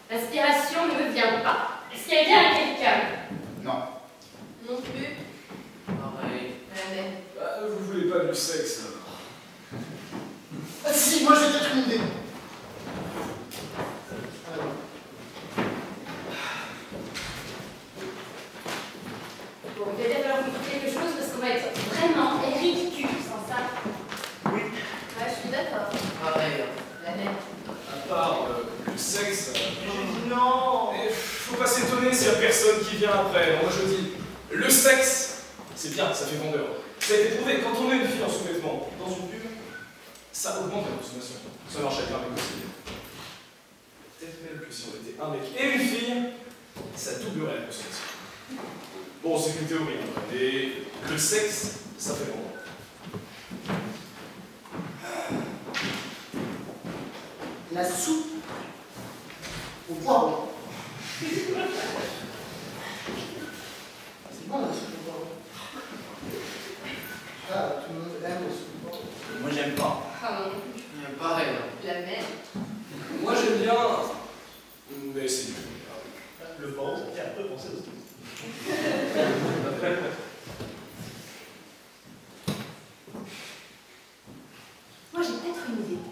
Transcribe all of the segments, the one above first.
L'inspiration ne me vient pas. Est-ce qu'elle vient à quelqu'un? Non. Non plus. Pareil. La même. Bah, vous voulez pas du sexe, alors? Ah si, moi j'ai peut-être une idée. Bon, il va bien falloir qu'on fasse quelque chose parce qu'on va être vraiment ridicule sans ça. Oui. Ouais, je suis d'accord. Pareil. La même. À part le sexe... J'ai dit non. Mais faut pas s'étonner s'il y a personne qui vient après. Moi je dis, le sexe, c'est bien, ça fait vendeur. Ça a été prouvé, quand on met une fille en sous-vêtements dans une pub, ça augmente la consommation. Ça marche avec un mec aussi. Peut-être même que si on était un mec et une fille, ça doublerait la consommation. Bon, c'est une théorie, hein, mais le sexe, ça fait vendre. La soupe au poireau. C'est bon la soupe au poireau. Ah, tout le monde aime la soupe au poireau. Moi j'aime pas. Ah non plus. Pareil. La même. Moi j'aime bien, mais c'est nul. Le poireau, ça fait un peu penser au soupe. Moi, j'ai peut-être une idée.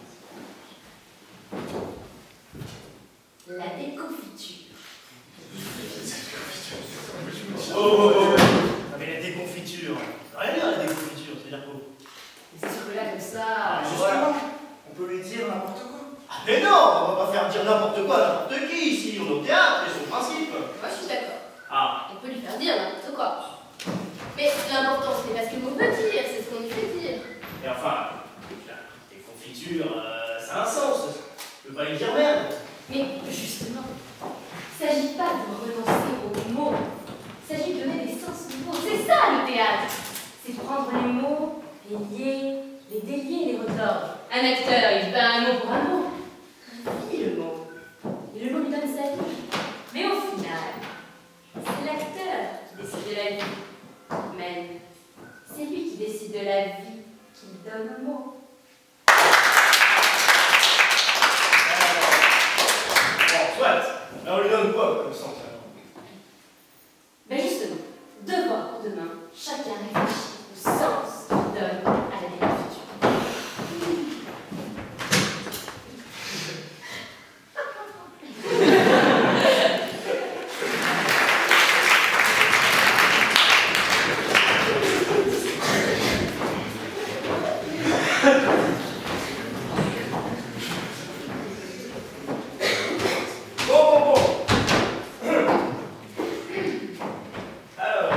La déconfiture. Oh, mais la déconfiture. Ça n'a rien à dire, la déconfiture, c'est-à-dire quoi? C'est sûr que là, comme ça... Justement, on peut lui dire n'importe quoi. Ah, mais non, on va pas faire dire n'importe quoi à n'importe qui ici. On est au théâtre, c'est son principe. Moi, je suis d'accord. Ah. On peut lui faire dire n'importe quoi. Mais l'important, ce n'est pas ce que l'on veut dire, c'est ce qu'on lui fait dire. Et enfin, la déconfiture, ça a un sens. Je peux pas lui dire merde. Mais justement, il ne s'agit pas de renoncer aux mots. Il s'agit de donner des sens nouveaux. C'est ça le théâtre. C'est de prendre les mots, les lier, les délier, les retordre. Un acteur, il bat un mot pour un mot. Il vit le mot. Et le mot lui donne sa vie. Mais au final, c'est l'acteur qui décide de la vie. Même, c'est lui qui décide de la vie qu'il donne au mot. Bon, soit. Alors on lui donne quoi comme sens alors? Ben justement, devoir pour demain, chacun réfléchit au sens qu'il donne à la déconfiture. Alors.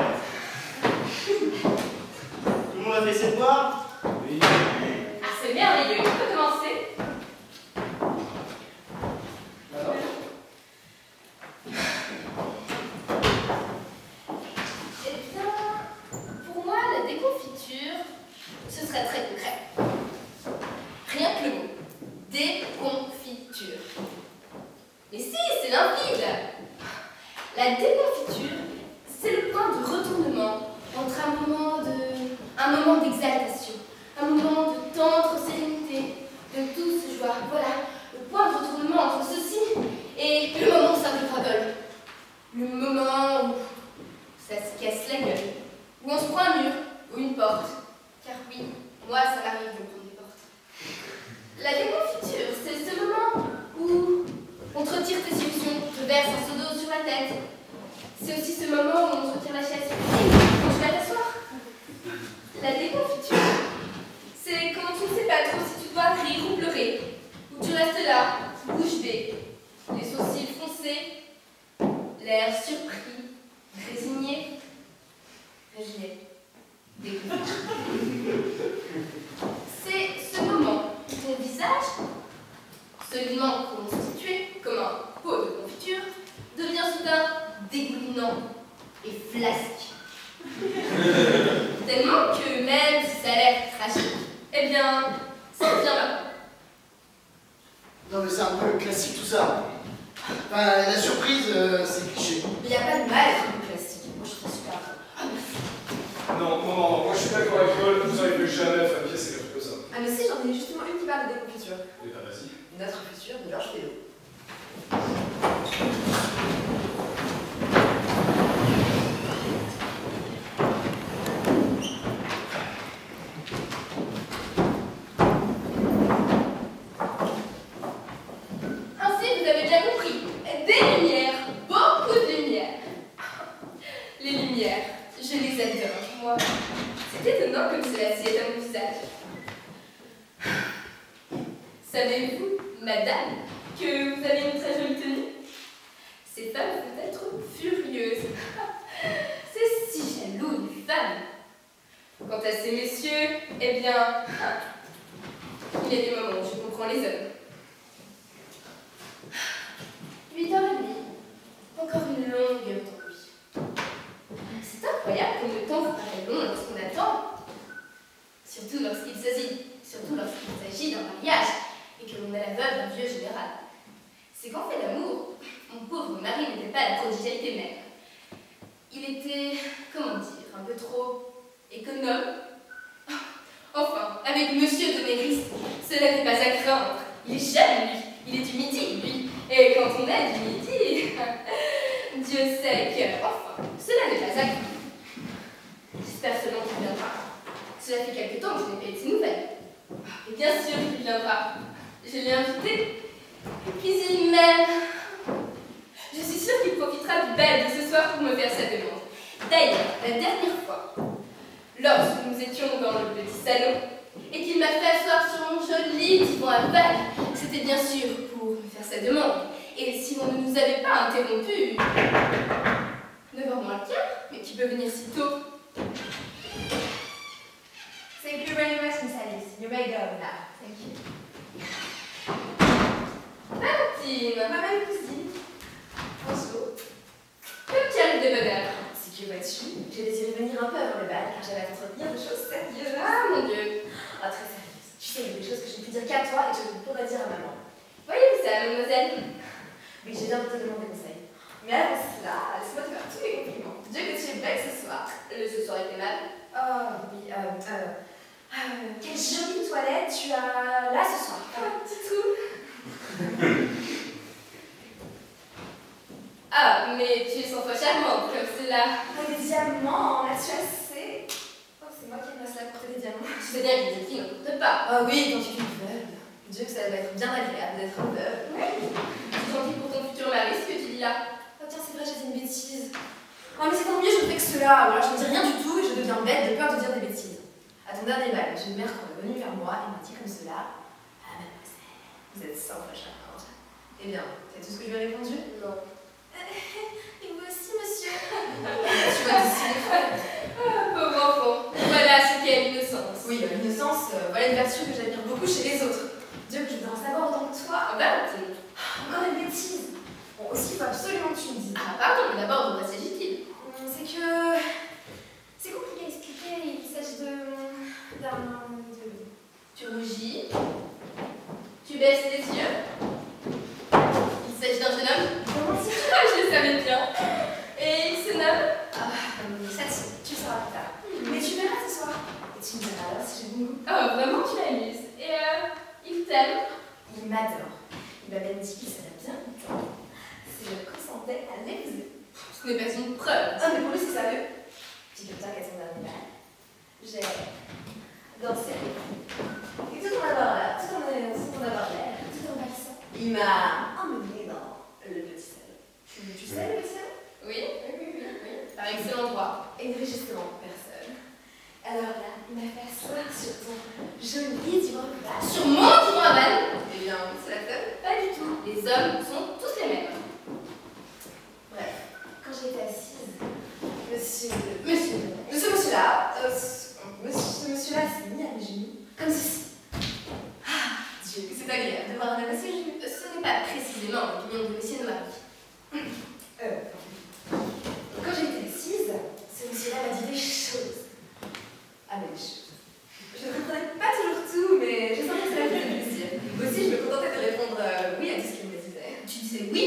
Tout le monde a fait ses devoirs? Oui. Ah, c'est merveilleux, on peut commencer. Alors Eh bien, pour moi, la déconfiture, ce serait très concret. Rien que le mot. Déconfiture. Mais si, c'est limpide. La déconfiture, c'est le point de retournement entre un moment d'exaltation, un moment de tendre sérénité, de douce joie. Voilà, le point de retournement entre ceci et le moment où ça me fragole. Le moment où ça se casse la gueule, où on se prend un mur ou une porte. Car oui, moi ça m'arrive de me prendre des portes. La déconfiture, c'est ce moment où on te retire tes illusions, te verse un seau d'eau sur la tête. C'est aussi ce moment où on te retire la chaise quand tu vas t'asseoir. La déconfiture, c'est quand tu ne sais pas trop si tu dois rire ou pleurer, où tu restes là, bouche bée, les sourcils foncés, l'air surpris, résigné, réglé, déconfiture. C'est ce moment où ton visage, solidement constitué comme un pot de confiture, devient soudain dégoulinant et flasque. Tellement que même si ça a l'air tragique, eh bien, ça devient marrant. Non mais c'est un peu classique tout ça. Enfin, la surprise, c'est cliché. Il n'y a pas de mal à une classique. Moi, je trouve ça super. Non, moi je suis d'accord avec Paul, vous n'arrivez jamais à faire une pièce avec un truc comme ça. Ah mais si, j'en ai justement une qui parle de déconfiture. Eh ben vas-y. Notre futur de Georges Feydeau. Ainsi, vous avez bien compris, des lumières, beaucoup de lumières. Les lumières, je les adore, moi. C'est étonnant comme cela sied à mon visage. Savez-vous, madame, que vous avez une très jolie tenue? Ces femmes vont être furieuses. C'est si jaloux, les femmes. Quant à ces messieurs, eh bien, il y a des moments où je comprends les hommes. 8h30. Encore une longue heure de nuit. C'est incroyable comme le temps vous paraît long lorsqu'on attend. Surtout lorsqu'il s'agit d'un mariage et que l'on a la veuve d'un vieux général. C'est qu'en fait d'amour, mon pauvre mari n'était pas la prodigalité même. Il était, comment dire, un peu trop économe. Enfin, avec Monsieur de Méris, cela n'est pas à craindre. Il est jeune, lui. Il est du midi, lui. Et quand on est du midi, Dieu sait que, enfin, cela n'est pas à craindre. J'espère seulement qu'il viendra. Cela fait quelque temps que je n'ai pas eu de ses nouvelles. Et bien sûr qu'il viendra. Je l'ai invité. Puis il m'aime. Je suis sûre qu'il profitera du bal de ce soir pour me faire sa demande. D'ailleurs, la dernière fois, lorsque nous étions dans le petit salon, et qu'il m'a fait asseoir sur mon joli divan à bal, c'était bien sûr pour me faire sa demande. Et si on ne nous avait pas interrompu... 9h moins le quart, mais qui peut venir si tôt? Thank you very much, Miss Alice. You may go now. Thank you. Valentine, Ma belle cousine. Bonjour. comme tu arrives de bonne heure. Si tu vois-tu, j'ai désiré venir un peu avant le bal car j'avais à t'entretenir de choses sérieuses. Ah mon Dieu. Ah, très sérieuses. Tu sais, il y a des choses que je ne puis dire qu'à toi et que je ne pourrais dire à maman. Voyez-vous ça, mademoiselle? Oui, j'ai bien te demander conseil. Mais avant cela, laisse-moi te faire tous les compliments. Dieu que tu es belle ce soir. Ce soir était mal. Oh, oui, quelle jolie toilette tu as là ce soir. Ah, petit tout. Ah, mais tu es sans foi charmante, comme cela. Oh, des diamants, en as-tu assez? Oh, c'est moi qui me reste là pour des diamants. Tu sais bien que les filles n'en coûtent pas. Ah oui, quand tu es une veuve. Dieu que ça doit être bien agréable d'être une veuve. Oui. Tu t'en dis pour ton futur mari, ce que tu dis là. Oh tiens, c'est vrai, j'ai dit une bêtise. Oh mais c'est tant mieux, je ne fais que cela. Ou alors je ne dis rien du tout et je deviens bête de peur de dire des bêtises. À ton dernier bal, j'ai une mère qui est venue vers moi et m'a dit comme cela: ah mademoiselle, vous êtes sans foi charmante. Eh bien, c'est tout ce que je lui ai répondu? Non. Et vous aussi, monsieur? Tu vois d'ici les folles. Ah, pauvre enfant. Voilà ce qu'est l'innocence. Oui, l'innocence, voilà une vertu que j'admire beaucoup chez les autres. Dieu que je voudrais en savoir autant que toi. Ah, Valentine. Encore une bêtise. Bon, aussi, il faut absolument que tu me dises. Ah, pardon, mais d'abord, de quoi s'agit-il? C'est que... c'est compliqué à expliquer. Il s'agit Tu rougis. Tu baisses les yeux. Il s'agit d'un jeune homme. Comment c'est? Ah, je le savais bien. Et il se nomme? Ah, ça, tu le sauras plus tard. Mais tu verras ce soir. Et tu me diras alors si j'ai bon goût. Oh, vraiment, tu m'amuses. Et il t'aime? Il m'adore. Il m'a même dit qu'il serait bien content si je consentais à l'épouser. Ce n'est pas une preuve. Ah, mais pour lui, c'est sérieux. Figure-toi qu'à son dernier bal, j'ai dansé avec lui. Et tout en avoir l'air, tout en valsant, il m'a emmené dans le petit salon. Tu sais le petit salon? Oui. Par excellent droit. Et il n'y avait justement personne. Alors là, il m'a fait asseoir sur ton joli divan de bal. Sur mon divan à bal? Eh bien, c'est la teuf. Pas du tout. Les hommes sont tous les mêmes. Bref, quand j'étais assise, ce monsieur-là s'est mis à mes genoux, comme ceci. Ah, Dieu, que c'est agréable de voir un homme à ses genoux. Ce n'est pas précisément l'opinion de monsieur de Marie. Quand j'étais assise, ce monsieur-là m'a dit des choses. Ah, mais des choses. Je ne comprenais pas toujours tout, mais je sentais que cela faisait plaisir. Aussi, je me contentais de répondre oui à tout ce qu'il me disait. Tu disais oui?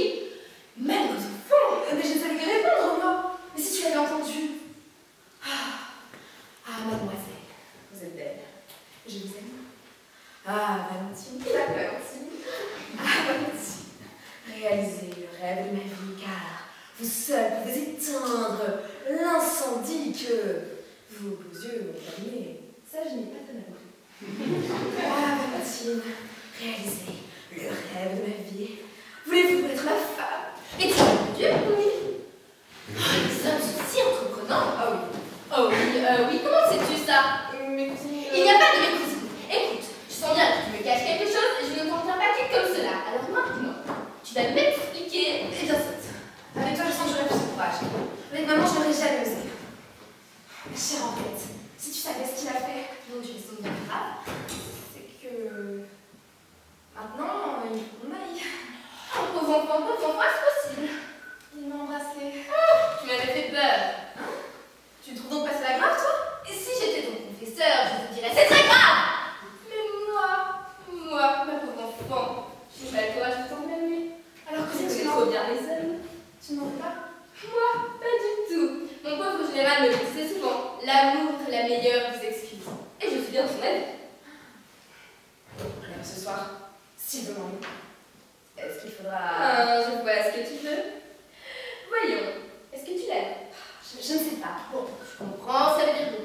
Malheureux enfant, mais je ne savais que répondre, moi. Mais si tu l'avais entendu. Ah, mademoiselle, vous êtes belle. Je vous aime. Ah, Valentine. Ah, Valentine. réaliser le rêve de ma vie, car vous seul pouvez éteindre l'incendie que vos beaux yeux ont allumé. Ça, je n'ai pas tellement compris. Ah, Valentine, réaliser le rêve de ma vie. Voulez-vous être ma femme? Et tu mon Dieu, oui. Les hommes sont si entreprenants. Ah oui. Oh oui, oui, comment sais-tu ça? Mes cousines... Il n'y a pas de mes cousines. Écoute, je sens bien que tu me caches quelque chose et je ne t'en tiens pas qu'une comme cela. Alors maintenant, tu vas m'expliquer. Eh bien, avec toi, je sens que j'aurais plus de courage. Avec maman, je n'aurais jamais osé. Ma chère Henriette, si tu savais ce qu'il a fait, Non, tu les sens bien grave. c'est que... Maintenant, il faut qu'on aille. Oh, pauvre enfant, est-ce possible? Il m'a embrassée. Tu m'avais fait peur. Hein? Tu trouves donc pas cela grave, toi? Et si j'étais ton confesseur, je te dirais c'est très grave. Mais moi, ma pauvre enfant, j'ai pas le courage de t'en blâmer. Alors que Je c'est connais trop bien les hommes. Tu n'en veux pas? Moi, pas du tout. Mon pauvre général me disait souvent, l'amour est la meilleure des excuses. Et je suis bien son avis. Alors ce soir, s'il demande, est-ce qu'il faudra... Ah, je vois ce que tu veux. Voyons, est-ce que tu l'aimes? Je ne sais pas. Bon, je comprends, ça veut dire non.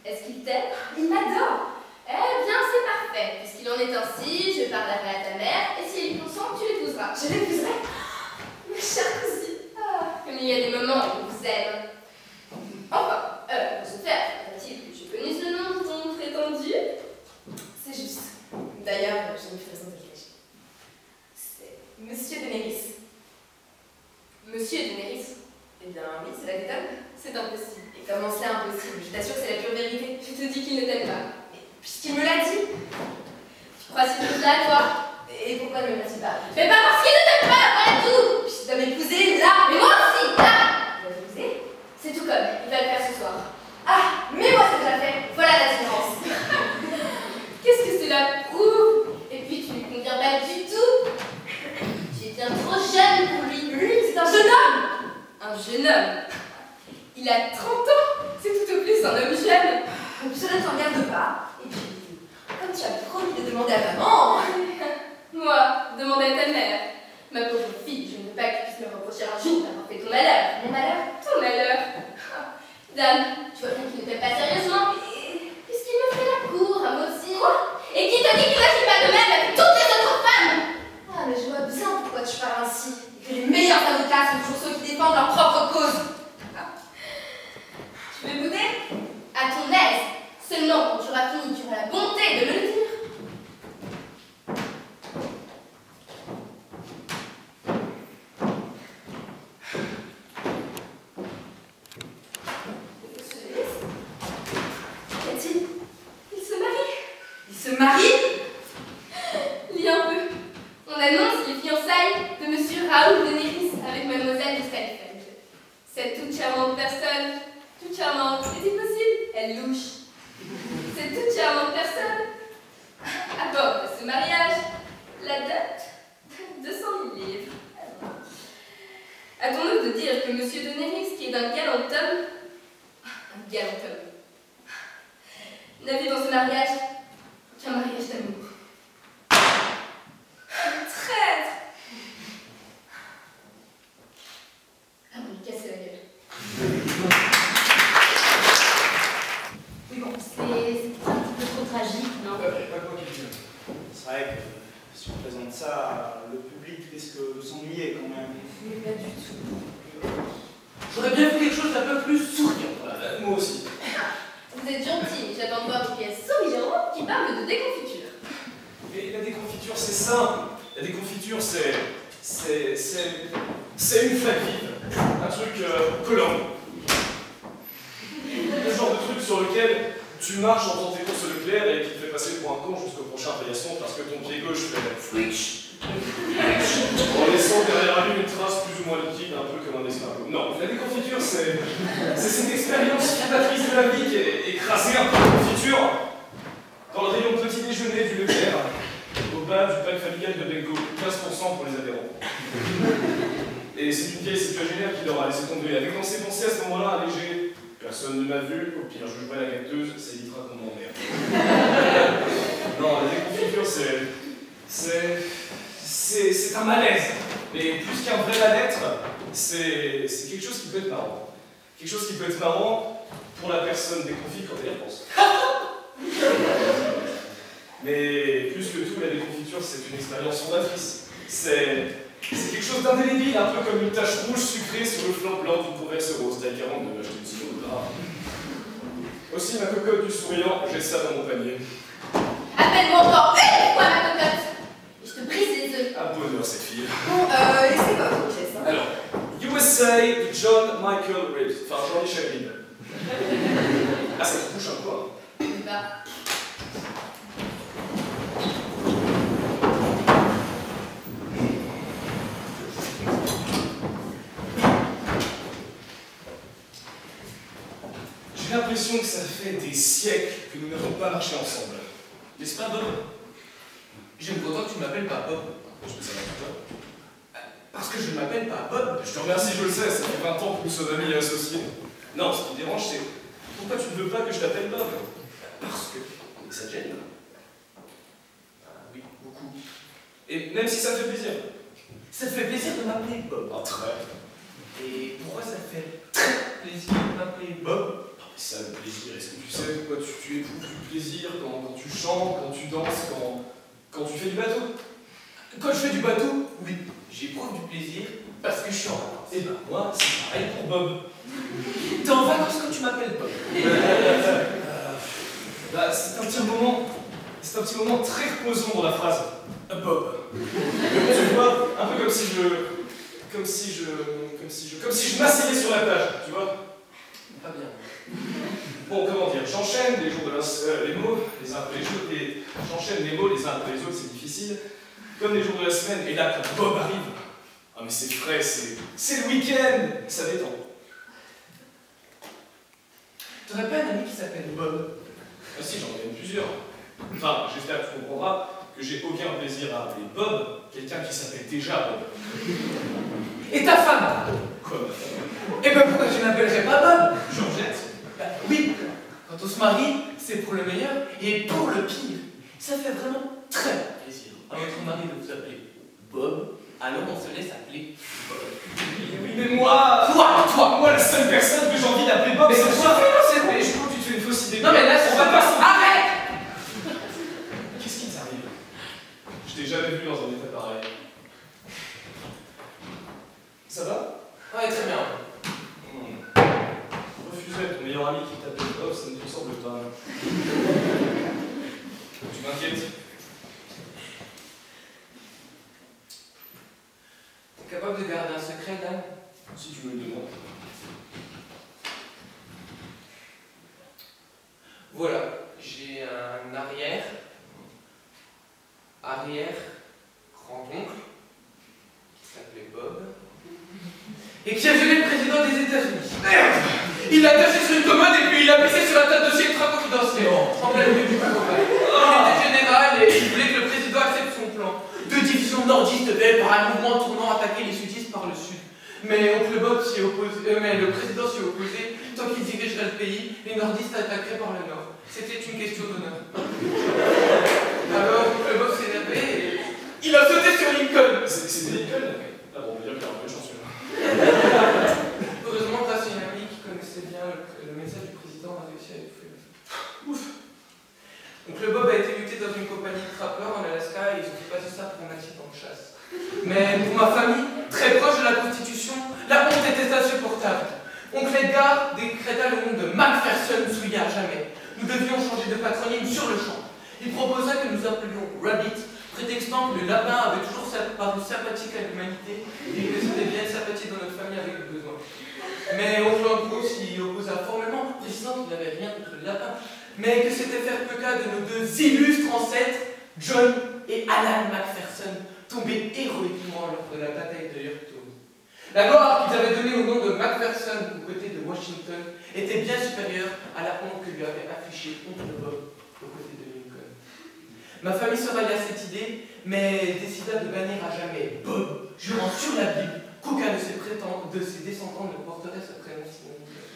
Est-ce qu'il t'aime? Il m'adore. Eh bien, c'est parfait. Puisqu'il en est ainsi, je parlerai à ta mère, et si elle y consent, tu l'épouseras. Je l'épouserai. Ma chère cousine. Ah, comme il y a des moments où on vous aime. Enfin, pour ce faire, faudrait-il que je connaisse le nom de ton prétendu? C'est juste. D'ailleurs, je me suis présenter le cacher. C'est Monsieur de Néris. Monsieur de Néris. Eh bien, oui, c'est la détonne. C'est impossible. Et comment cela impossible? Je t'assure, c'est la pure vérité. Je te dis qu'il ne t'aime pas. Puisqu'il me l'a dit. Tu crois si tout là, toi? Et pourquoi ne me l'a-t-il pas? Mais pas parce qu'il ne t'aime pas, voilà tout! Puis tu dois m'épouser là. Mais moi aussi, là! Tu vas m'épouser? C'est tout comme, il va le faire ce soir. Ah, mais moi c'est déjà fait. Voilà la différence. Qu'est-ce que cela prouve? Et puis tu ne lui conviens pas du tout. Tu es bien trop jeune pour lui. Lui, c'est un jeune homme. Un jeune homme. Il a 30 ans. C'est tout au plus un homme jeune. Cela ne t'en regarde pas. Et puis, comme tu as promis de demander à maman... Moi, demande à ta mère. Ma pauvre fille, je ne veux pas que tu puisses me reprocher un jour d'avoir fait ton malheur. Mon malheur? Ton malheur. Dame, tu vois bien qu'il ne t'aime pas sérieusement. Puisqu'il me fait la cour, à moi aussi. Quoi? Et qui te dit qu'il n'agit pas de même avec toutes les autres femmes? Ah, mais je vois bien pourquoi tu parles ainsi. Et que les meilleurs avocats sont toujours ceux qui défendent leur propre cause. Tu veux goûter? À ton aise. Seulement quand tu auras fini, tu auras la bonté de me le dire. Qu'y-a-t-il? Il se marie. Il se marie? Lis un peu. On annonce les fiançailles de Monsieur Raoul de Néris avec Mademoiselle de Steinfeld. Cette toute charmante personne, toute charmante, est-il possible? Elle louche. Cette toute charmante personne apporte à ce mariage la dot de 200 000 livres. Hâtons-nous de dire que Monsieur de Néris, qui est d'un galant homme, n'a vu dans ce mariage qu'un mariage d'amour. Traître! Ah, on lui casse la gueule. Oui, bon, c'est un petit peu trop tragique, non? Pas quoi qu'il dise. C'est vrai que si on présente ça, le public risque de s'ennuyer quand même. Mais pas du tout. J'aurais bien vu quelque chose d'un peu plus souriant. Moi aussi. Vous êtes gentil, j'attends de voir une pièce souriante qui parle de déconfiture. Mais la déconfiture, c'est simple. La déconfiture, c'est une fête vive. Un truc collant. Le genre de truc sur lequel tu marches en faisant tes courses Leclerc et qui te fait passer pour un con jusqu'au prochain paillasson parce que ton pied gauche fait la switch. En laissant derrière lui une trace plus ou moins liquide, un peu comme un escargot. Non, la déconfiture, c'est cette expérience fondatrice de la vie qui est écrasée un peu de confiture dans le rayon de petit déjeuner du Leclerc, au bas du pack familial de Bengo, 15% pour les adhérents. Et c'est une vieille septuagénaire qui leur a laissé tomber, avec dans ses pensées à ce moment-là allégé. Personne ne m'a vu, au pire je jouerai la gâteuse, ça évitera qu'on m'emmerde. Non, la déconfiture, c'est un malaise. Mais plus qu'un vrai mal-être, c'est quelque chose qui peut être marrant. Quelque chose qui peut être marrant pour la personne déconfite quand elle y repense. Mais plus que tout, la déconfiture, c'est une expérience fondatrice. C'est quelque chose d'indélébile, un peu comme une tache rouge sucrée sur le flanc blanc d'une converse rose, tel qu'avant de m'acheter une sirop de gras. Aussi, ma cocotte du souriant, j'ai ça dans mon panier. Appelle-moi encore une fois ma cocotte. Et je te brise les œufs. Un bonheur, cette fille. Bon, laissez pas votre pièce, hein. Alors, USA de John Michael Reed. Enfin, Jean-Michel Reed. Ah, ça te touche un peu, hein. Bah. J'ai l'impression que ça fait des siècles que nous n'avons pas marché ensemble. N'est-ce pas, Bob? J'aime content que tu m'appelles pas Bob. Je peux savoir pourquoi. Parce que je ne m'appelle pas Bob. Je te remercie, je le sais, ça fait 20 ans que nous sommes amis et associés. Non, ce qui me dérange, c'est pourquoi tu ne veux pas que je t'appelle Bob? Parce que ça te gêne. Oui, beaucoup. Et même si ça te fait plaisir. Ça te fait plaisir de m'appeler Bob. Ah, très. Et pourquoi ça te fait très plaisir de m'appeler Bob? C'est ça le plaisir. Est-ce que tu sais pourquoi tu éprouves du plaisir quand tu chantes, quand tu danses, quand tu fais du bateau? Quand je fais du bateau, oui, j'éprouve du plaisir parce que je suis en vacances. Eh ben moi, c'est pareil pour Bob. T'es en vacances quand tu m'appelles Bob. Bah, c'est un petit moment très reposant dans la phrase. Bob. Tu vois, un peu comme si je m'asseyais sur la plage, tu vois? Pas bien. Bon, comment dire, j'enchaîne les jours de les mots, les uns après les autres, j'enchaîne les mots les uns après les autres, c'est difficile, comme les jours de la semaine, et là, quand Bob arrive, ah mais c'est frais, c'est le week-end, ça détend. T'aurais pas un ami qui s'appelle Bob? Ah si, j'en ai même plusieurs. Enfin, j'espère que tu comprendras que j'ai aucun plaisir à appeler Bob quelqu'un qui s'appelle déjà Bob. Et ta femme? Quoi, ma femme? Eh ben pourquoi tu n'appellerais pas Bob? Georgette? Bah oui, quand on se marie, c'est pour le meilleur et pour le pire. Ça fait vraiment très plaisir à votre mari de vous appeler Bob, alors on se laisse appeler Bob. Oui, mais moi... Moi, la seule personne que j'ai envie d'appeler Bob, Mais c'est c'est toi. ça. Mais je crois que tu te fais une fausse idée. Non mais là, on va pas s'en... Arrête! Qu'est-ce qui t'arrive? Je t'ai jamais vu dans un état pareil. Ça va? Ouais, très bien. Refuser ton meilleur ami qui t'appelle Bob, ça ne te semble pas. Tu m'inquiètes. T'es capable de garder un secret, Dan? Si tu me le demandes. Voilà, j'ai un arrière-grand-oncle qui s'appelait Bob et qui a violé le président des États-Unis. Merde! Il l'a attaché sur une commode et puis il a pissé sur la table de dossier ultra confidentiel. En plein milieu du combat. Il était général et il voulait que le président accepte son plan. Deux divisions nordistes devaient, par un mouvement tournant, attaquer les sudistes par le sud. Mais oncle Bob s'y opposait, mais le président s'y opposait. Tant qu'il dirigerait le pays, les nordistes attaqueraient par le nord. C'était une question d'honneur. Alors, oncle Bob s'est énervé et il a sauté sur Lincoln. C'était Lincoln? Ah bon, on va dire qu'il y a un peu de chance là. Heureusement, grâce à une amie qui connaissait bien le message du président, a réussi à étouffer. Ouf. Donc le Bob a été muté dans une compagnie de trappeurs en Alaska et ils ont fait passer ça pour un accident de chasse. Mais pour ma famille, très proche de la Constitution, la honte était insupportable. Oncle Edgar décréta le nom de Macpherson souillé à jamais. Nous devions changer de patronyme sur le champ. Il proposa que nous appelions Rabbit, prétextant que le lapin avait toujours paru sympathique à l'humanité et que c'était bien sympathique dans notre famille avec le besoin. Mais oncle Andrew s'y opposa formellement, précisant qu'il n'avait rien contre le lapin, mais que c'était faire peu cas de nos deux illustres ancêtres, John et Alan Macpherson, tombés héroïquement lors de la bataille de Yorktown. La gloire qu'ils avaient donnée au nom de Macpherson aux côtés de Washington était bien supérieure à la honte que lui avait affichée oncle Bob aux côtés de Lincoln. Ma famille se rallia à cette idée, mais décida de bannir à jamais Bob, jurant sur la Bible qu'aucun de ses descendants ne porterait ce prénom sinon Lincoln.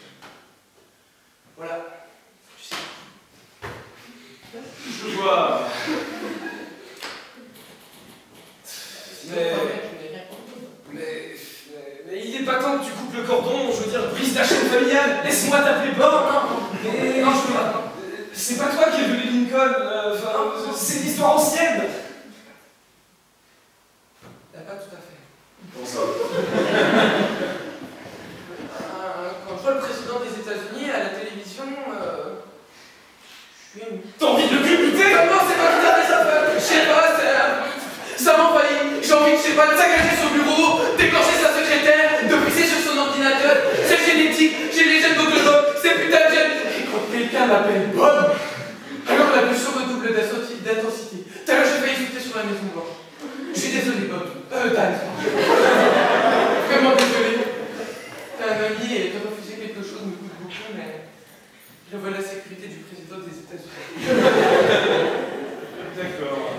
Voilà. Tu sais. Je vois. Mais... Je n'ai rien compris. Non, je peux pas. C'est pas toi qui es venu Lincoln, c'est une histoire ancienne. Pas tout à fait. Bon, ça. Quand je vois le président des États-Unis à la télévision, je suis ému. T'as envie de le buter? Non, c'est pas tout à fait ça. Je sais pas, ça m'envahit. J'ai envie, je sais pas, de saccager son bureau, déclencher sa secrétaire, de pisser sur son ordinateur. C'est génétique, j'ai les gènes d'Autochtones, c'est putain de gènes. Et quand quelqu'un m'appelle Bob, alors la pulsion redouble d'intensité. Tout à l'heure, j'ai failli sauter sur la maison blanche. Je suis désolé, Bob. Dan. Vraiment désolé. T'es un ami et te refuser quelque chose me coûte beaucoup, mais je veux la sécurité du président des États-Unis. D'accord.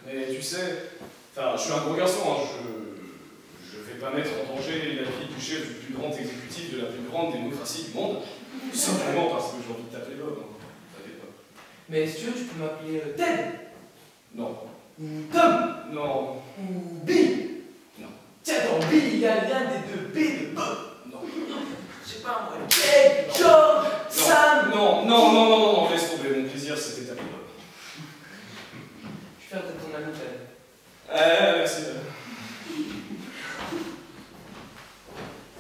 Mais tu sais, enfin, je suis un gros garçon, hein, je vais pas mettre en danger la vie du chef du plus grand exécutif de la plus grande démocratie du monde, simplement parce que j'ai envie de t'appeler Bob. Hein. Mais si tu veux, tu peux m'appeler Ted. Non. Ou Tom. Non. Ou Bill. Non. Tiens, dans Bill, il y a l'un des deux B de Bob. Non. Je sais pas, moi. Ted, George, Sam. Non, laisse tomber, mon plaisir c'était t'appeler Bob. Je vais faire de ton ami Ted. Merci.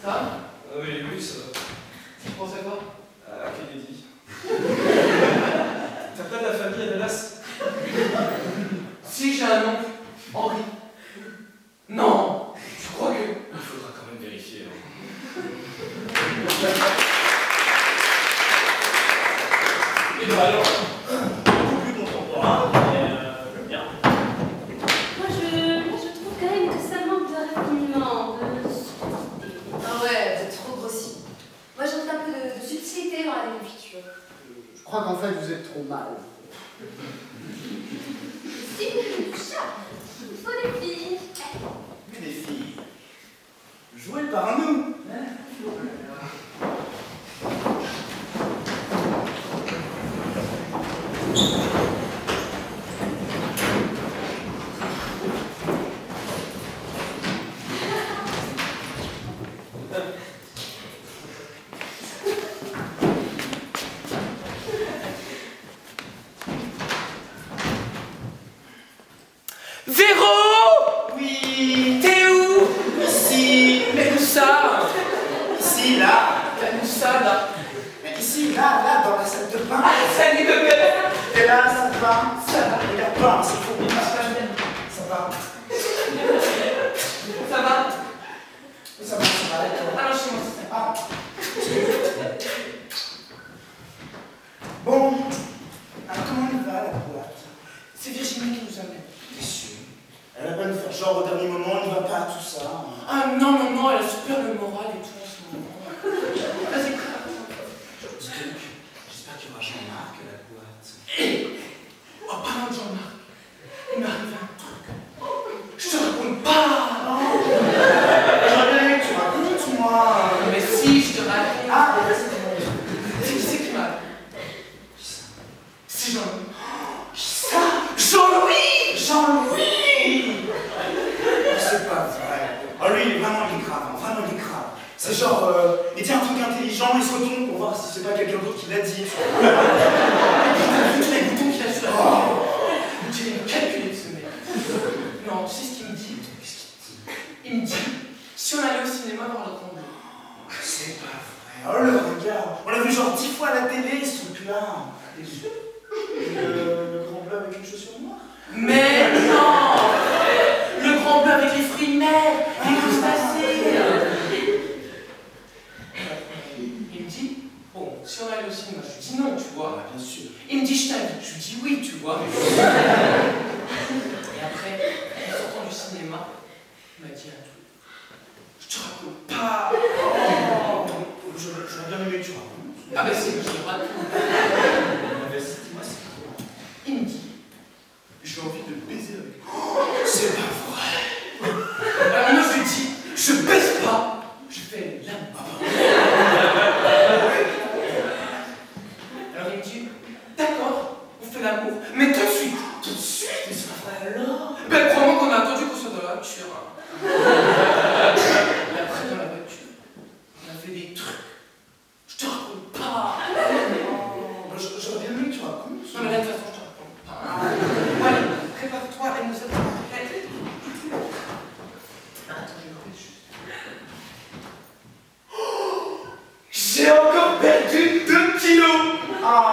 Ça va? Oui, ça va. Tu penses à quoi? À Kennedy. T'as pas de la famille à Dallas? Si, j'ai un oncle, Henri. Non, tu crois que... Il faudra quand même vérifier. Hein. Et ben alors, Beaucoup plus contemporain, mais bien. Moi, je trouve quand même que ça manque de raffinement, de subtilité. Ah ouais, vous êtes trop grossi. Moi, j'ai un peu de subtilité dans la déconfiture. Je crois qu'en fait, vous êtes trop mal. Si, du chat. Il faut des filles. Mais des filles. Jouez par nous. Hein? Véro! Oui. T'es où? Ici. Mais où ça? Ici, là. Où ça, là? Mais ici, là, dans la salle de bain. Ah, salut de père! Et là, ça va. Ça va. Regarde pas, c'est faux. Ça va. Ça va? Ça va, d'accord. Alors, chez moi. Ah. Bon. Alors, comment elle va, la boîte? C'est Virginie qui nous amène. T'es sûr? Elle va pas nous faire genre au dernier moment, il va pas, tout ça. Ah non, elle a super le moral et tout en ce moment. Vas-y, Dis donc, j'espère qu'il y aura Jean-Marc à la boîte. oh, parlant de Jean-Marc, il m'est arrivé un truc. Je te raconte pas. J'aimerais que tu racontes, moi. Mais si, je te raconte. Ah, mais vas-y, C'est qui c'est qui m'a... C'est Jean-Louis. ça. Jean-Louis! Jean-Louis. C'est pas vrai. Oh, lui, il est grave, hein, vraiment il est grave. C'est genre, il dit un truc intelligent, il se retourne pour voir si c'est pas quelqu'un d'autre qui l'a dit. T'as vu tous les boutons qu'il a sur la tête? J'ai calculé ce mec. Non, tu sais ce qu'il me dit? Il me dit, si on allait au cinéma voir le Grand Bleu. C'est pas vrai. Oh, le regard. On l'a vu genre 10 fois à la télé, ce truc-là. Le grand bleu avec une chaussure noire. Mais non! Le Grand Bleu avec les fruits de mer, les crustacés. Il me dit, bon, si on allait au cinéma, je lui dis non, tu vois. Ah, bien sûr. Il me dit, je t'invite. Je lui dis oui, tu vois. Et après, en sortant du cinéma, il m'a dit un truc. Je te raconte pas. Oh, j'aurais bien aimé que tu racontes. Ah ben c'est que je te raconte. Dis-moi, c'est quoi? Il me dit, j'ai envie de baiser avec toi. C'est pas vrai. Alors moi je lui dis, je baise pas, je fais l'amour. Alors il me dit, d'accord, on fait l'amour, mais tout de suite. Tout de suite? Mais c'est pas vrai alors? Ben crois-moi qu'on a attendu qu'on soit dans la voiture. Hein. Et après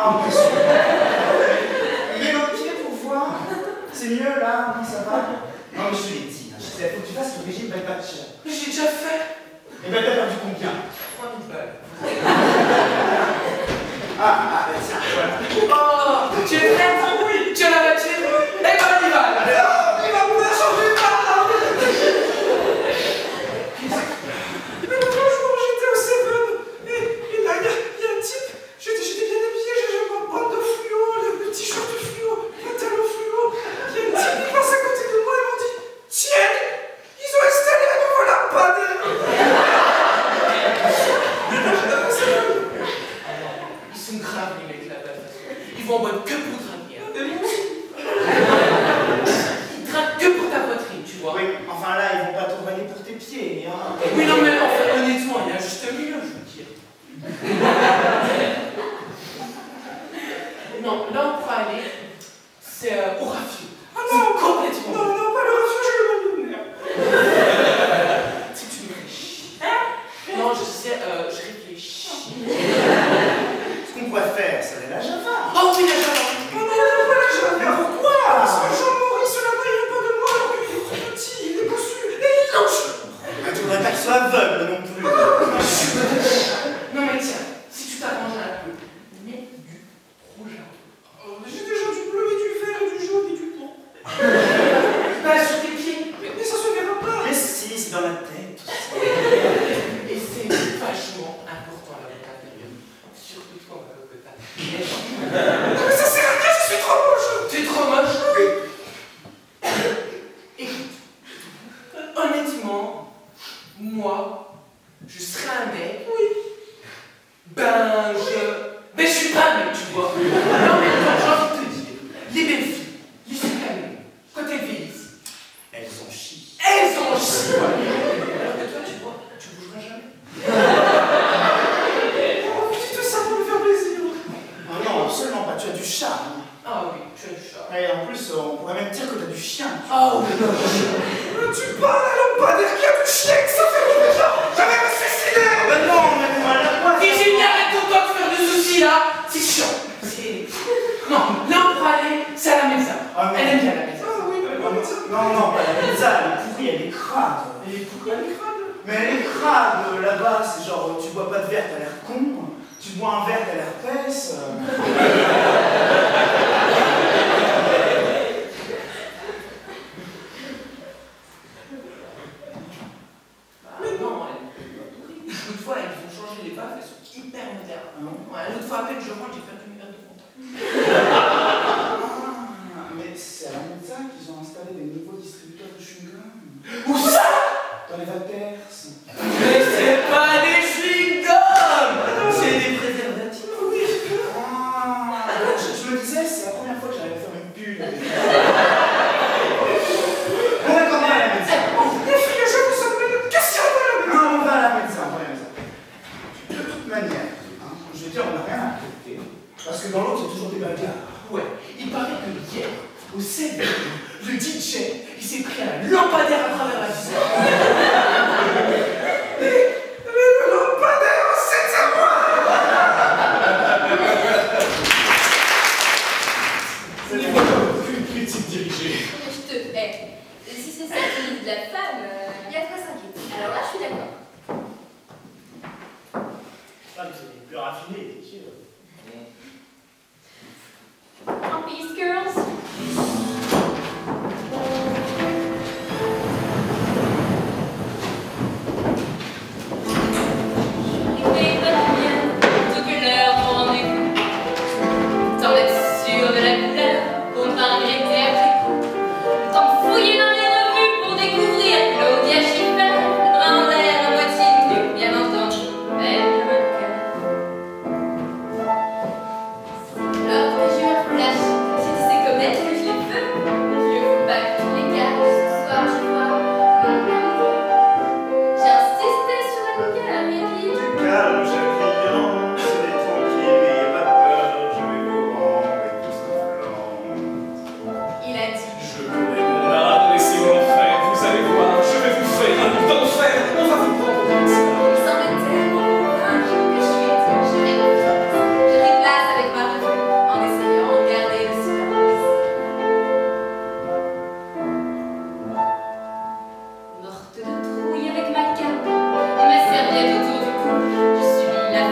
Ah, bien sûr. Mets le pied pour voir. C'est mieux là, non, ça va? Non, mais je te l'ai dit, Gisèle, faut que tu fasses le régime Batcher. Mais j'ai déjà fait. Et ben, t'as perdu combien? 3000 balles. Tiens, voilà. Oh, tu es prête? Oui. Tu as la voiture? Eh ben, on y va. Il va pouvoir changer pas. Mais l'autre jour, j'étais au Seven. Et là, il y a un type. J'étais bien habillé, j'ai ma bande de fluo, le t-shirt fluo, le pantalon fluo. Il y a un type qui passe à côté de moi et m'ont dit tiens, ils ont installé à nouveau la panne. Ils sont graves, les mecs là-bas. Ils vont en mode que pour draguer. Ils draguent que pour ta poitrine, tu vois. Oui, enfin là, ils vont pas te draguer pour tes pieds, hein. Oui, non, mais enfin, honnêtement, il y a juste un milieu, je veux dire. Non, là où on pourra aller, c'est au rafio. Ah non, complètement. Non, non, pas le rafio, je le mets si tu me réfléchis. Non, je disais, je réfléchis. Ce qu'on pourrait faire, c'est aller à la Java. Oh oui, la Java. Oh non, je veux pas la Java. Mais pourquoi? Parce que Jean-Maurice, là-bas, il veut pas de moi, alors qu'il est trop petit, il est bossu, et il lâche. Mais tu voudrais pas qu'il soit aveugle non plus. Non, mais tiens, si tu t'arranges un peu, mets du rouge à lèvres. J'ai déjà du bleu et du vert et du jaune et du blanc. Bah, sur tes pieds. Mais ça se verra pas. Mais si, c'est dans la tête. Et c'est vachement important la voix intérieure. Surtout toi, ma cocotte. Mais ça sert à rien, je suis trop moche. T'es trop moche. Écoute, honnêtement, moi, je serais un mec. Oui. Ben, je suis pas un mec, tu vois. Non, mais attends, j'ai envie de te dire, les belles filles, les calmes, quand elles vieillissent, Elles ont chi. elles ont chi. Alors que toi, tu vois, tu bougeras jamais. Oh, dites ça pour me faire plaisir. Ah non, absolument pas, tu as du charme. Ah oui, tu as du chat. Et en plus, on pourrait même dire que tu as du chien. Ah oui, tu parles à lampadaire qui a du chien, que ça fait déjà. J'avais me suicider. Ah ben non, mais on va la voir. Virginie, arrête-toi de faire des soucis là. C'est chiant. Non, là on pourra aller, c'est à la maison. Ah, mais- Elle aime bien la maison. Ah oui, non, pas la pizza, elle est pourrie, elle est crade. Elle est pourquoi elle est crade? Mais elle est crade, là-bas, c'est genre, tu bois pas de verre, t'as l'air con. Tu bois un verre, t'as l'air pèse. Mais non, l'autre fois, elles ont changé les baffes, elles sont hyper modernes. Ouais, l'autre fois, à peine je rentre, j'ai perdu mes verres de contact. Mais c'est à la médecin qu'ils ont installé des nouveaux distributeurs de chewing-gum. Où ça? Dans les Valters. Mais c'est pas des chewing-gums! C'est des préservatifs. Oui. Je me disais, c'est la première fois que j'allais faire une pub. On va comment à la médecin? Les filles, je vous emmène. Qu'est-ce qu'il y a à la maison? Non, on va à la médecin, on va à la médecin. De toute manière, je veux dire, on n'a rien à côté. Parce que dans l'autre, il y a toujours des bagarres. Ouais, il paraît que hier, au CB, le DJ, il s'est pris un lampadaire à travers la visée. Mais le lampadaire, c'est à moi! C'est aucune critique dirigée. Je te hais. Si c'est ça qui dit de la femme, il y a de quoi s'inquiéter. Alors là, je suis d'accord. Ah, mais c'est plus raffiné, les filles. En peace, girls. Arrivée quotidienne, plutôt que l'heure pour rendez-vous. Tant d'être sûr de la couleur, pour ne pas regretter après coup. Tant fouiller dans les revues pour découvrir Claudia Schiffer, le bras en l'air, à moitié nu, bien entendu, belle comme un cœur. Alors que j'ai eu un flash, j'ai dit c'est comme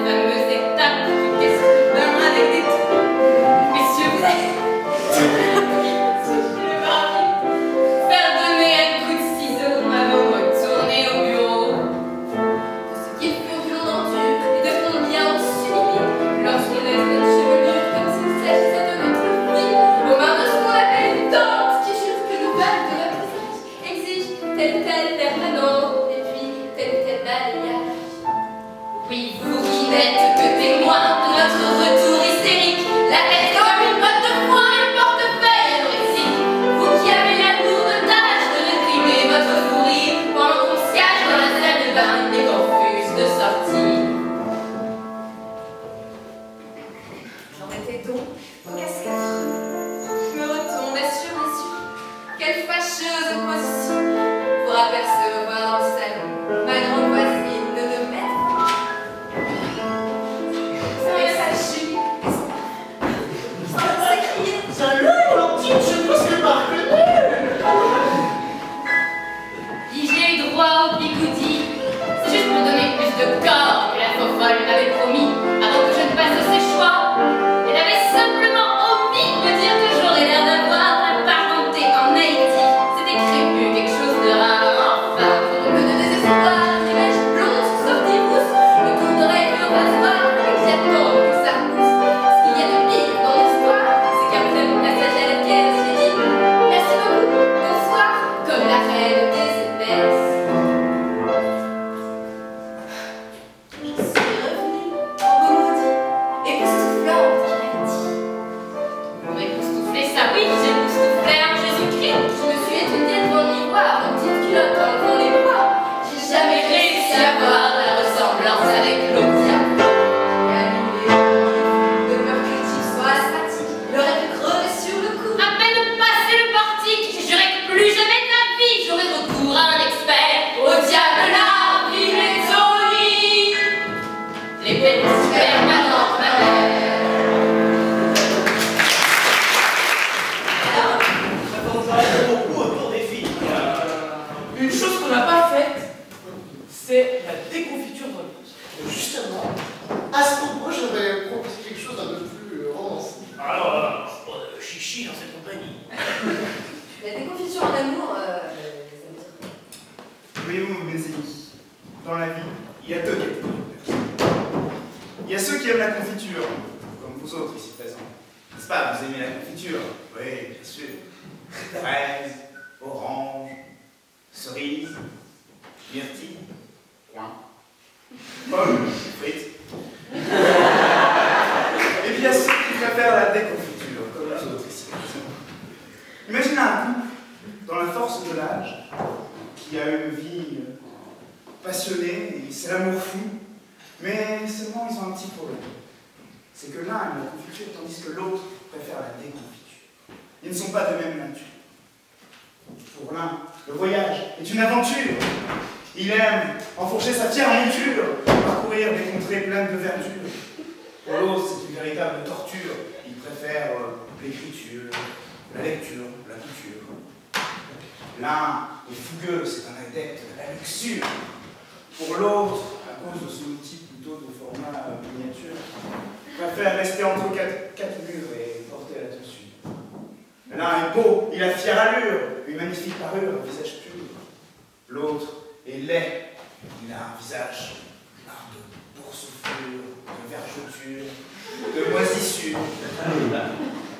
fameuse étape du casque bain avec des trous. Messieurs, vous êtes... le parapluie. Faire donner un coup de ciseau avant de retourner au bureau. De ce qui furent de l'endure et de combien on s'humilie lorsqu'on laisse notre chevelure comme s'il s'agissait de notre vie aux mains de ce qu'on appelle une tante qui jure que le bal de notre visage exige tel ou tel permanent et puis tel ou tel balayage. Oui, vous qui n'êtes que témoins de notre retour hystérique, la tête comme une botte de foin et le portefeuille anorexique. Vous qui avez la lourde tâche de réprimer votre fou rire pendant qu'on siège dans la salle de bain et qu'on refuse de sortir. J'en étais donc au casque affreux. Je me retournais sur les yeux. Quelle fâcheuse position pour apercevoir dans le salon ma grande voisine de 2 mètres. Avec sa jupe et son s'écrier. Salut, Valentine, je sais pas ce que t'as reconnu. J'ai eu droit au bigoudi. C'est juste pour donner plus de corps que la fofolle m'avait promis avant que je ne passe ses choix. Elle avait simplement omis de me dire que j'aurais l'air d'avoir apparenté en Haïti. C'était crépu, quelque chose de rare. Enfin, comble de désespoir, l'image blonde sous sortie rousse, le tour d'oreille au rasoir, et que j'attends que ça pousse. Ce qu'il y a de pire dans l'histoire, c'est qu'après mon passage à la caisse, j'ai dit merci beaucoup, bonsoir, comme la reine des épaisses. Je suis revenue en maudit, époustouflante, il a dit. Pour époustoufler ça, oui, j'ai époustouflé un Jésus-Christ. Je me suis étudiée devant le miroir, en petite culotte en levant les bras. J'ai jamais réussi à voir la ressemblance avec Claudia. J'ai allumé de peur que tu sois asthmatique, l'aurait pu crever sur le coup. À peine passé le portique, j'ai juré que plus jamais de ma vie j'aurais recours à un expert. Au diable là, il est au lit. Les bêtes permanentes, ma mère. Ça beaucoup autour des filles. Une chose qu'on n'a pas faite, c'est la déconfiture de l'autre. Justement, à ce propos, j'aurais proposé quelque chose d'un peu plus romancé. Alors, chichi dans cette compagnie. La déconfiture en amour, ça me dit. Voyez-vous, mes amis, dans la vie, il y a 2 catégories de personnes. Il y a ceux qui aiment la confiture, comme vous autres ici présents. N'est-ce pas, vous aimez la confiture? Oui, bien sûr. Fraises, oranges, cerises, myrtilles, coin, pommes, frites. Et puis il y a ceux qui préfèrent la déconfiture, comme les autres ici présents. Imaginez un couple, dans la force de l'âge, qui a une vie passionnée, et c'est l'amour fou, mais seulement ils ont un petit problème. C'est que l'un aime la confiture, tandis que l'autre préfère la déconfiture. Ils ne sont pas de même nature. Pour l'un, le voyage est une aventure. Il aime enfourcher sa fière monture, parcourir des contrées pleines de verdure. Pour l'autre, c'est une véritable torture. Il préfère l'écriture, la lecture, la couture. L'un est fougueux, c'est un adepte de la luxure. Pour l'autre, à cause de son outil plutôt de format miniature, préfère rester entre quatre murs et porter l'attention. L'un est beau, il a fière allure, une magnifique parure, un visage pur. L'autre est laid, il a un visage plein de boursouflure, de vergeture, de moisissure.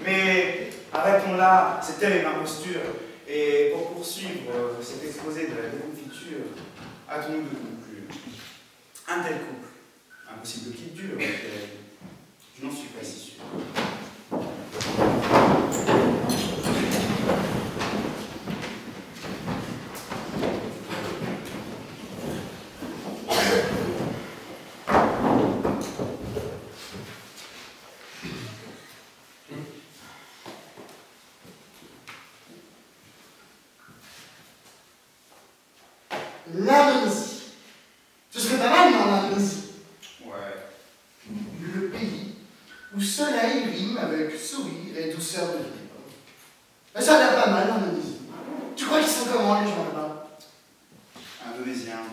Mais arrêtons là, c'est telle ma posture. Et pour poursuivre cet exposé de la déconfiture, hâtons-nous de conclure. Un tel couple, impossible qu'il dure, je n'en suis pas si sûr. L'Indonésie. Ce serait pas mal, non, l'Indonésie? Ouais. Le pays où soleil rime avec sourire et douceur de vie. Mais ça a l'air pas mal, l'Indonésie. Tu crois qu'ils sont comment, les gens là-bas? Indonésiens.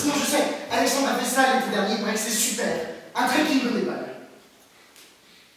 Sinon, je sais, Alexandre a fait ça l'été dernier, il paraît que c'est super. Un trekking au Népal.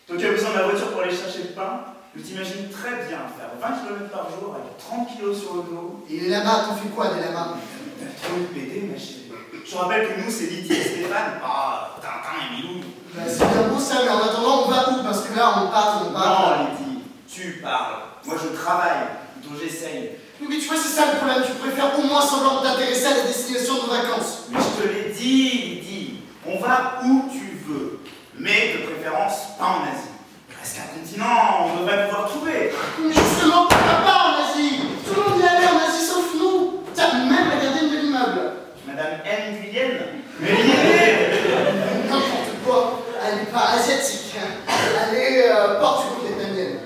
Toi qui as besoin de la voiture pour aller chercher le pain, je t'imagine très bien faire 20 km par jour avec 30 kg sur le dos. Et les lamas, t'en fais quoi des lamas? T'as trop de péter, ma chérie. Je rappelle que nous, c'est Lydie et Stéphane. Ah, Tintin et Milou. Bah, c'est bien beau ça, mais en attendant, on va où? Parce que là, on part. Non, Lydie, tu parles. Moi, je travaille, plutôt j'essaye. Oui, mais tu vois, c'est ça le problème. Tu préfères au moins semblant de t'intéresser à la destination de nos vacances. Mais je te l'ai dit, Lydie. On va où tu veux. Mais de préférence, pas en Asie. Presque un continent, on devrait pouvoir trouver. Mais justement, pourquoi pas en Asie? Tout le monde y allait en Asie sauf nous. T'as même regardé de l'immeuble. Madame N. Guyenne. Mais l'idée. N'importe quoi. Elle n'est pas asiatique. Elle est portugo-vietnamienne.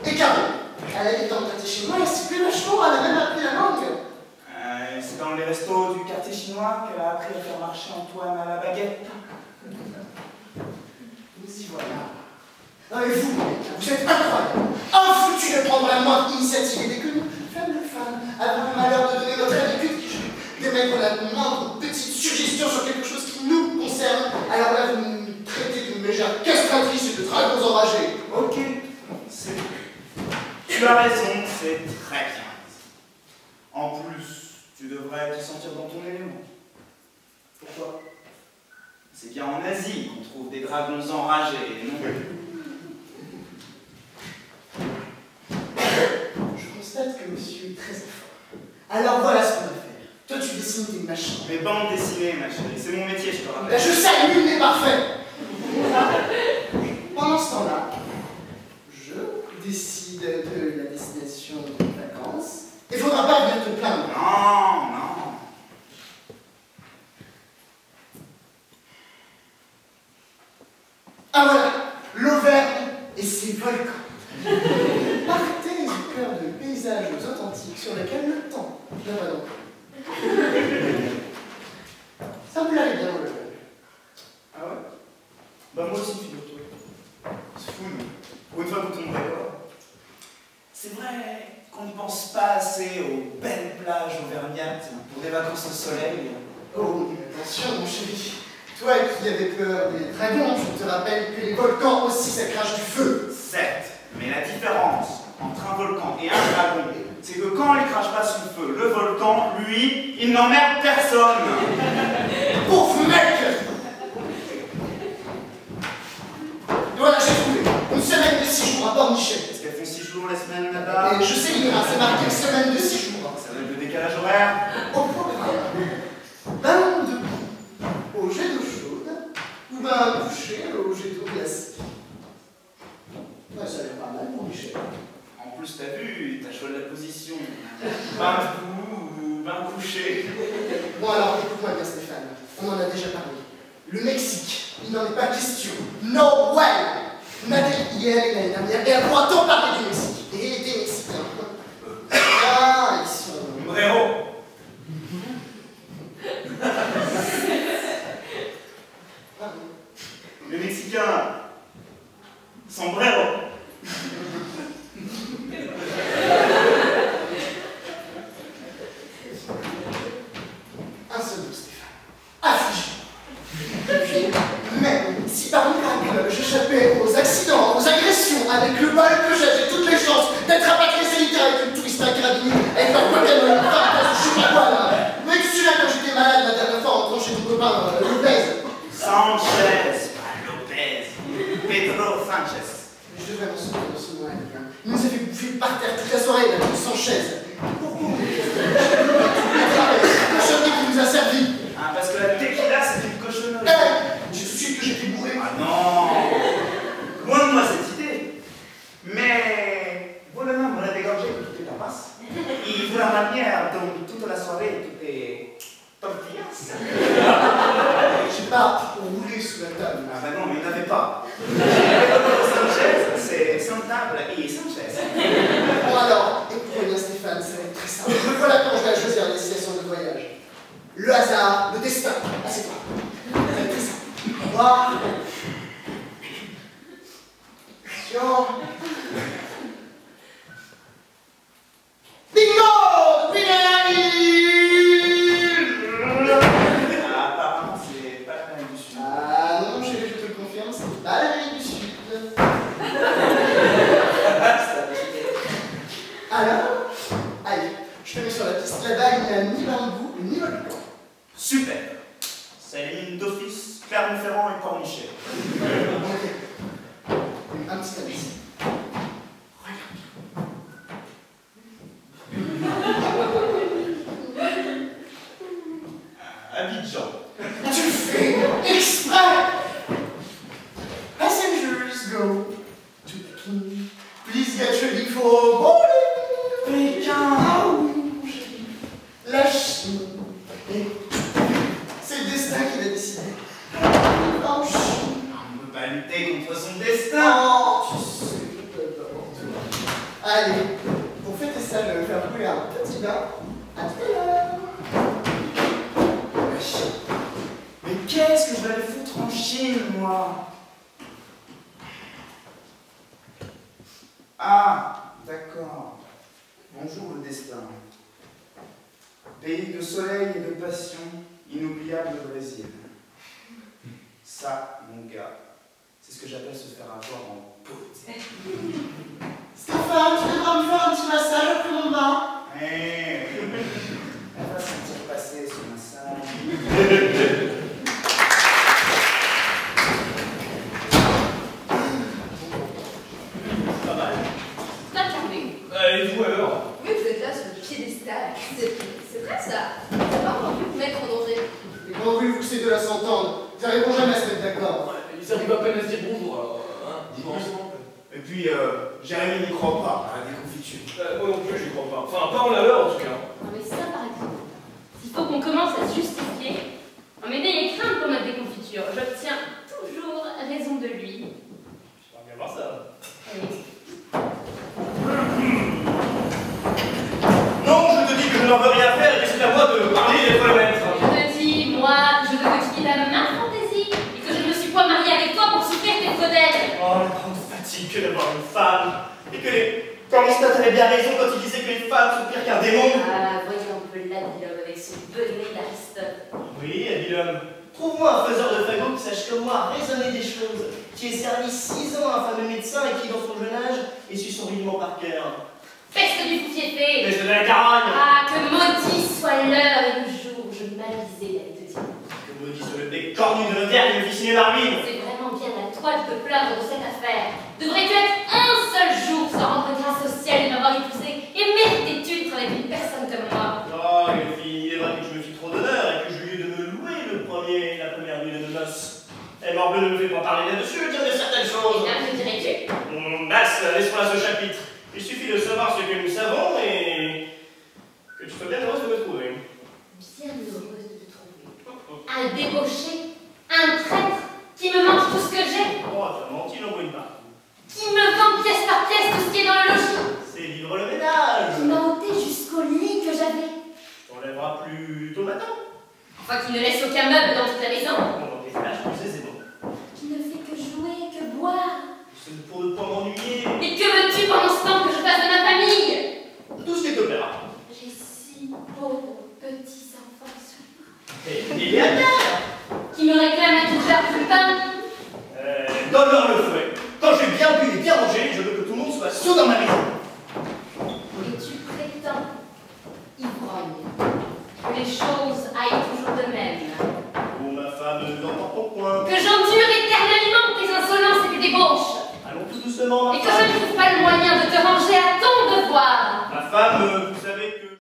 Et Caro, elle a été dans le quartier chinois, elle s'y plaît vachement, elle a même appris la langue. C'est dans les restos du quartier chinois qu'elle a appris à faire marcher Antoine à la baguette. Nous y voilà. Non mais vous, vous êtes incroyables. Infoutus de prendre la moindre initiative et dès que nous, faibles femmes, avons le malheur de donner notre habitude, d'émettre la moindre petite suggestion sur quelque chose qui nous concerne, alors là vous nous traitez d'une légère castratrice et de dragons enragés. Ok, c'est bon. Tu as raison, c'est très bien. En plus, tu devrais te sentir dans ton élément. Pourquoi? C'est bien en Asie qu'on trouve des dragons enragés, non? Je constate que monsieur est très fort. Alors voilà ce qu'on va faire. Toi tu dessines tes machins. Mes bandes dessinées, ma chérie, c'est mon métier, je te rappelle. Ben, je sais, nul n'est parfait. Pendant ce temps-là, je décide de la destination des vacances. Il faudra pas venir te plaindre. Non, non. Ah voilà, l'Auvergne et ses volcans. Partez au cœur de paysages authentiques sur lesquels le temps ne va donc. Ça me plaît bien, l'Auvergne. Ah ouais? Bah moi aussi, figure-toi. C'est fou, nous. Pour une fois qu'on tomberait pas. C'est vrai qu'on ne pense pas assez aux belles plages auvergnates pour des vacances au soleil. Oh, mais attention, mon chéri. Toi qui avais peur des dragons, je te rappelle que les volcans aussi, ça crache du feu. Certes, mais la différence entre un volcan et un dragon, c'est que quand il crache pas son feu, le volcan, lui, il n'emmerde personne. Pauvre mec! Voilà, j'ai trouvé. Une semaine de 6 jours à Pornichet. Est-ce qu'elles font 6 jours la semaine là-bas? Et je sais lire, hein, c'est marqué semaine de 6 jours. Ça donne le décalage horaire. Au programme, ballon de au jet d'eau chaude, ou bien un coucher au jet d'eau glacée. Ouais, ça a l'air pas mal pour Michel. En plus, t'as vu, t'as choisi la position. Bain debout ou bain couché. Bon alors, écoute-moi bien Stéphane, on en a déjà parlé. Le Mexique, il n'en est pas question. No way! Nathalie y est allée l'année dernière et elle pourra tant parler du Mexique. Et des Mexicains. Ah, ils sont... Brero. Les Mexicains, sombrero. Un seul mot, Stéphane. Affligé. Et puis, même si par miracle j'échappais aux accidents, aux agressions, avec le bol que j'ai toutes les chances d'être rapatrié sanitaire avec une touriste carabinier, avec leur Pokémon, je sais pas quoi là. Mais tu te souviens quand j'étais malade la dernière fois en rentrant chez ton copain Lopez? Sanchez, pas Lopez. Pedro Sanchez. Je devrais m'en souvenir de ce nom-là. Il nous a fait bouffer par terre toute la soirée, là, sans chaise. Pourquoi? Le cochonnerie qui nous a servi. Ah, parce que la tequila, c'est une cochonnerie. Je suis sûr que j'étais bourré. Ah non. Loin de moi cette idée. Mais voilà, on a dégorgé toutes les tapas. Il vous la manière donc toute la soirée, toutes les tortillas. J'ai pas roulé sous la table. Ah bah non, mais il n'y en avait pas. Sanchez, c'est sans table et Sanchez. Bon alors, écoutez bien Stéphane, ça va être très simple. Voilà quand je vais choisir la destination de voyage. Le hasard, le destin. Ah c'est toi. Ça va être très simple. Moi. Attention. Bingo! Bingo! sur la piste là-bas, il n'y a ni bambou ni volcan. Super. C'est les mines d'office, Clermont-Ferrand et Pornichet. Un petit indice. Abidjan. Tu fais exprès! Passengers go to Peking. Please get ready for boarding. Pékin. Ah oui, la Chine. Et c'est le destin qui l'a décidé. En Chine. On ne peut pas lutter contre son destin. Oh, tu sais, allez, pour fêter ça, je vais me faire brûler un petit bain. À tout à l'heure. Mais qu'est-ce que je vais aller foutre en Chine, moi? Ah, d'accord. Bonjour le destin. Pays de soleil et de passion, inoubliable le Brésil. Ça, mon gars, c'est ce que j'appelle se faire avoir en beauté. Stéphane, tu devras me faire un petit massage après mon bain. Elle va sentir passer ce massage. Pas mal. Pas charmé. Et vous alors? Oui, vous êtes là sur le piédestal. C'est vrai ça. T'as pas entendu vous mettre en danger. Mais comment voulez-vous que ces deux-là s'entendent? Ils n'arriveront jamais à se mettre d'accord. Ils arrivent à peine à se dire bonjour alors, hein? Jouons ensemble. Et puis, Jérémy n'y croit pas à la déconfiture. Moi non plus, j'y crois pas. Enfin, pas en la leur en tout cas. Non mais ça par exemple, s'il faut qu'on commence à se justifier, non mais n'ayez crainte pour notre déconfiture, j'obtiens toujours raison de lui. J'aimerais bien voir ça. Allez. Non, je te dis que je n'en veux rien faire et que c'est à moi de parler et d'être le maître. Je te dis, moi, je veux que tu quittes ma fantaisie et que je ne me suis pas mariée avec toi pour souffrir tes modèles. Oh, la grande fatigue que d'avoir une femme. Et que les... Aristote avait bien raison quand il disait que les femmes sont pires qu'un démon. Ah, voyez un peu l'Abilhomme avec son bonnet d'Aristote. Oui, Abilhomme. Trouve-moi un faiseur de fagots qui sache comme moi raisonner des choses, qui ait servi 6 ans à un fameux médecin et qui, dans son jeune âge, ait su son rudiment par cœur. Peste du foufiété. Peste de la carogne. Ah, que maudit soit l'heure et le jour où je m'avisais d'aller te dire. Que maudit soit le bec cornu de l'auberge qui me fit signer la ruine. C'est vraiment bien à toi de te plaindre de cette affaire. Devrais-tu être un seul jour sans rendre grâce au ciel de m'avoir épousé et méritais-tu d'être avec une personne comme moi? Oh, les filles, il est vrai que je me fis trop d'honneur et que j'ai eu lieu de me louer la première nuit de nos noces. Et morbleu ne me fait pas parler là-dessus, dire de certaines choses. Et bien, me dirais-tu? Basse, laisse-moi ce chapitre. Il suffit de savoir ce que nous savons et que tu sois bien heureuse de me trouver. Bien heureuse de te trouver. Un débauché, un traître qui me mange tout ce que j'ai, Oh, t'as menti, n'en brûle pas. qui me vend pièce par pièce tout ce qui est dans le logis, C'est vivre le ménage. qui m'a ôté jusqu'au lit que j'avais, Tu t'enlèveras plus tôt le matin. enfin qui ne laisse aucun meuble dans toute la maison, Bon, dans tes plages, tu sais, c'est bon. qui ne fait que jouer, que boire. C'est pour ne pas m'ennuyer. Et que veux-tu pendant ce temps que je fasse de ma famille? Tout ce qui est opéra. J'ai si beaux petits enfants Et il y a qui me réclament à toute heure du pain. donne-leur le fouet. Quand j'ai bien bu et bien mangé, je veux que tout le monde soit sous dans ma maison. Et tu prétends, ivrogne, que les choses aillent toujours de même, Oh, ma femme, dans ton coin. que j'endure éternellement tes insolences et tes débauches, Allons tout doucement. et que